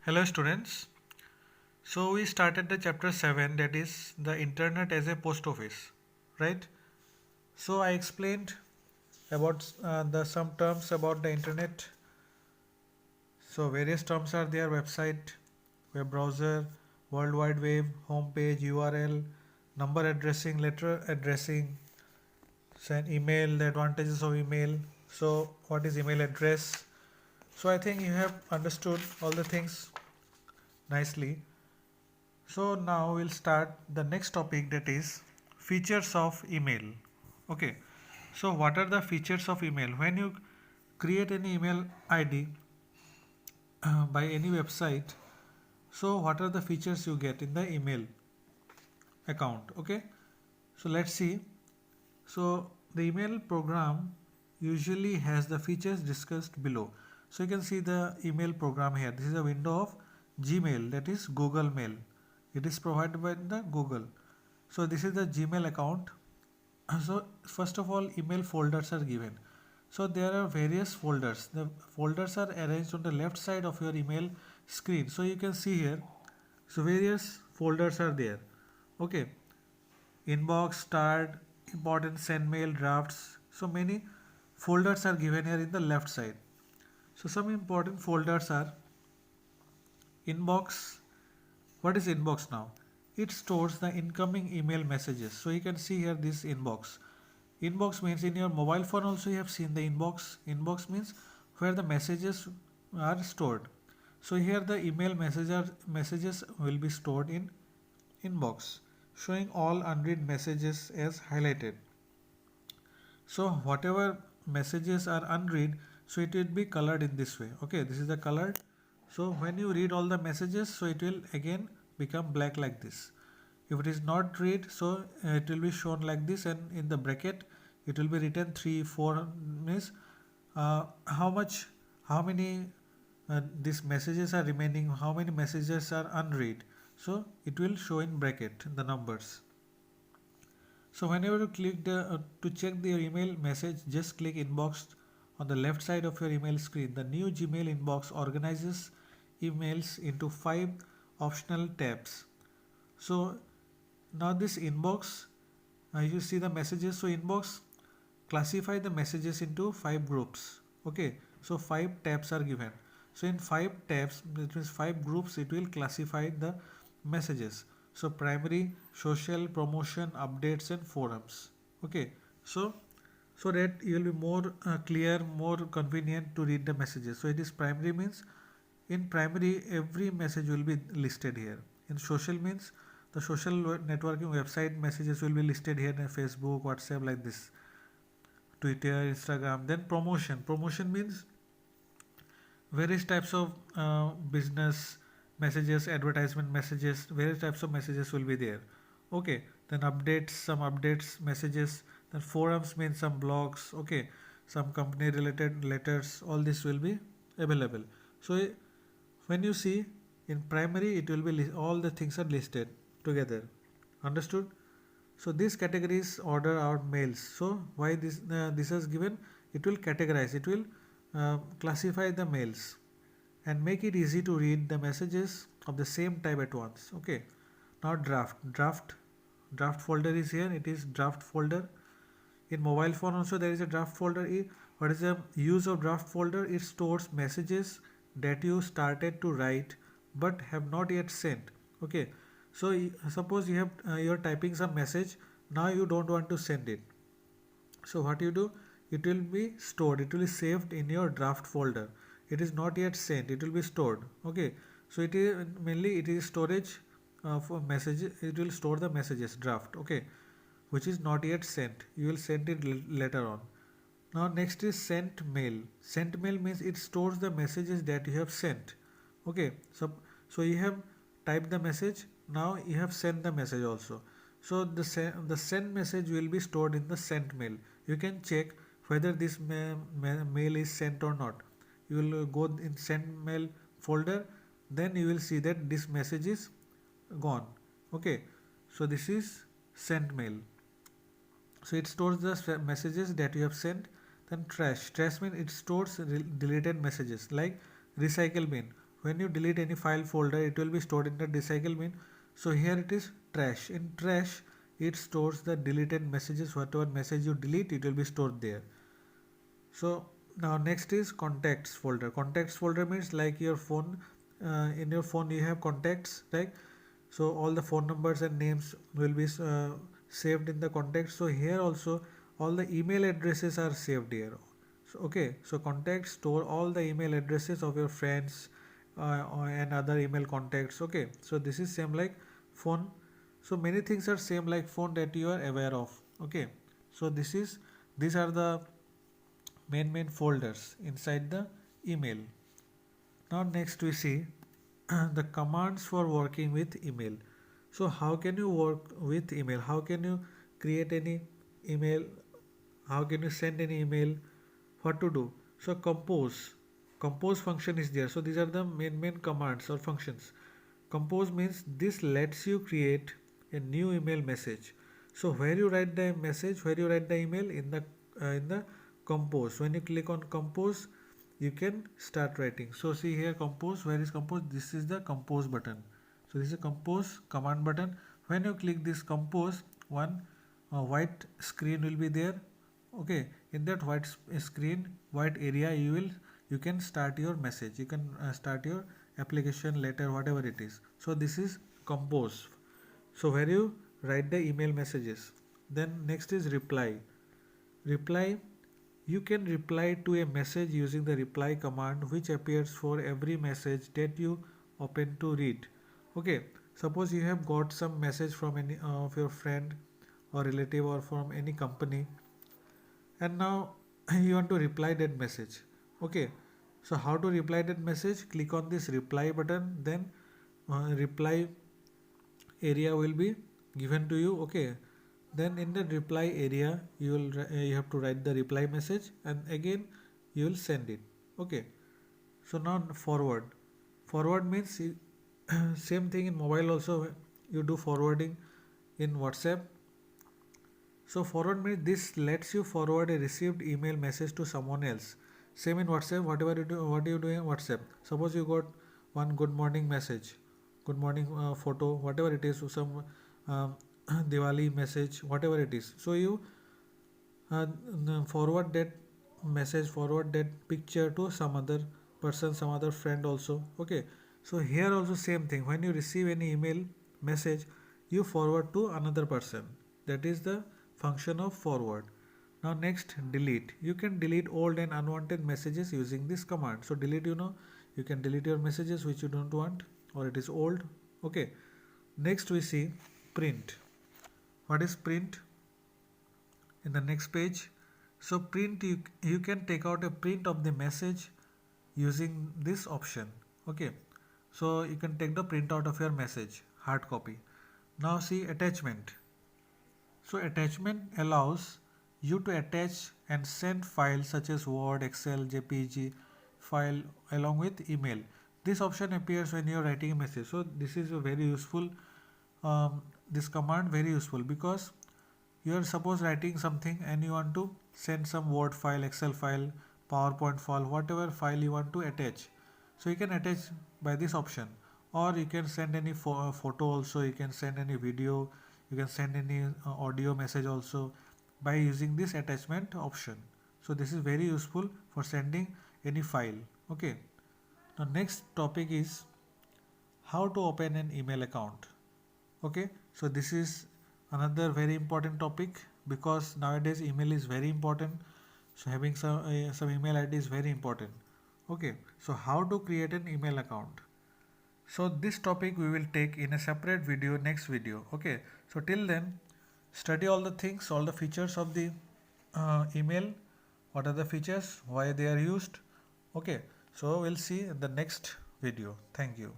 Hello students. So we started the chapter 7, that is the internet as a post office, right? So I explained about the some terms about the internet. So various terms are there: website, web browser, world wide web, home page, URL, number addressing, letter addressing, send email, the advantages of email. So what is email address? So I think you have understood all the things nicely. So now we'll start the next topic, that is features of email. Okay. So what are the features of email? When you create any email ID by any website, so what are the features you get in the email account? Okay. So let's see. So the email program usually has the features discussed below. So you can see the email program here. This is a window of Gmail, that is Google Mail. It is provided by the Google. So this is the Gmail account. So first of all, email folders are given. So there are various folders. The folders are arranged on the left side of your email screen. So you can see here. So various folders are there. Okay. Inbox, start, important, send mail, drafts. So many folders are given here in the left side. So some important folders are inbox. What is inbox now? It stores the incoming email messages. So you can see here this inbox. Inbox means in your mobile phone also you have seen the inbox. Inbox means where the messages are stored. So here the email messages will be stored in inbox, showing all unread messages as highlighted. So whatever messages are unread, so it will be colored in this way. Okay, this is the colored. So when you read all the messages, so it will again become black like this. If it is not read, so it will be shown like this, and in the bracket it will be written 3 4 means how much, how many these messages are remaining, how many messages are unread. So it will show in bracket the numbers. So whenever you click to check your email message, just click inbox on the left side of your email screen. The new Gmail inbox organizes emails into 5 optional tabs. So now this inbox, you see the messages. So inbox classify the messages into 5 groups. Okay, so 5 tabs are given. So in 5 tabs, that means 5 groups, it will classify the messages. So primary, social, promotion, updates, and forums. Okay, so so that you will be more clear, more convenient to read the messages. So it is primary means in primary every message will be listed here. In social means the social networking website messages will be listed here in Facebook, WhatsApp, like this, Twitter, Instagram. Then promotion means various types of business messages, advertisement messages, various types of messages will be there. Okay, then updates, some updates messages. Then forums means some blogs. Okay, some company related letters, all this will be available. So when you see in primary, it will be all the things are listed together. Understood? So these categories order our mails. So why this is given? It will categorize. It will classify the mails and make it easy to read the messages of the same type at once. Okay. Now draft folder is here. It is draft folder. In mobile phone also there is a draft folder. What is the use of draft folder? It stores messages that you started to write but have not yet sent. Okay. So suppose you're typing some message, now you don't want to send it. So what you do? It will be stored. It will be saved in your draft folder. It is not yet sent. It will be stored. Okay. So it is mainly it is storage for messages. It will store the messages draft. Okay, which is not yet sent. You will send it later on. Now next is sent mail. Sent mail means it stores the messages that you have sent. Okay. So you have typed the message. Now you have sent the message also. So the send message will be stored in the sent mail. You can check whether this mail is sent or not. You will go in send mail folder. Then you will see that this message is gone. Okay. So this is sent mail. So it stores the messages that you have sent. Then trash means it stores deleted messages, like recycle bin. when you delete any file folder, it will be stored in the recycle bin. So here it is trash. In trash, it stores the deleted messages. Whatever message you delete, it will be stored there. So now next is contacts folder. Contacts folder means like your phone. In your phone you have contacts, right? So all the phone numbers and names will be saved in the contacts. So here also all the email addresses are saved here. So, okay, so contacts store all the email addresses of your friends and other email contacts. Okay, so this is same like phone. So many things are same like phone that you are aware of. Okay, so these are the main folders inside the email. Now next we see the commands for working with email. So how can you work with email? How can you create any email? How can you send any email? What to do? So compose function is there. So these are the main commands or functions. Compose means this lets you create a new email message. So where you write the message, where you write the email in the compose. When you click on compose, you can start writing. So see here compose. Where is compose? This is the compose button. So this is a compose command button. When you click this compose, one white screen will be there. Okay, in that white area, you can start your message. You can start your application, letter, whatever it is. So this is compose. So where you write the email messages. Then next is reply. Reply, you can reply to a message using the reply command, which appears for every message that you open to read. Okay, suppose you have got some message from any of your friend or relative or from any company, and now you want to reply that message. Okay, so how to reply that message? Click on this reply button, then reply area will be given to you. Okay, then in the reply area you have to write the reply message, and again you will send it. Okay, so now forward means same thing in mobile also. You do forwarding in WhatsApp. So forward means this lets you forward a received email message to someone else. Same in WhatsApp. Whatever you do, what do you do in WhatsApp? Suppose you got one good morning message, good morning photo, whatever it is, some uh, Diwali message, whatever it is. So you forward that message, forward that picture to some other person, some other friend also. Okay, so here also same thing. When you receive any email message, you forward to another person. That is the function of forward. Now next, delete. You can delete old and unwanted messages using this command. So delete, you can delete your messages which you don't want or it is old. Okay, next we see print. What is print? In the next page, so print, you can take out a print of the message using this option. Okay, so you can take the print out of your message, hard copy. Now see attachment. So attachment allows you to attach and send files such as Word, Excel, JPG file along with email. This option appears when you are writing a message. So this is a very useful, this command very useful, because you are suppose writing something and you want to send some Word file, Excel file, PowerPoint file, whatever file you want to attach. So you can attach by this option, or you can send any photo also, you can send any video, you can send any audio message also by using this attachment option. So this is very useful for sending any file. Okay, now next topic is how to open an email account. Okay, so this is another very important topic, because nowadays email is very important. So having some email ID is very important. Okay, so how to create an email account? So this topic we will take in a separate video, next video. Okay, so till then, study all the things, all the features of the email. What are the features, why they are used? Okay, so we'll see in the next video. Thank you.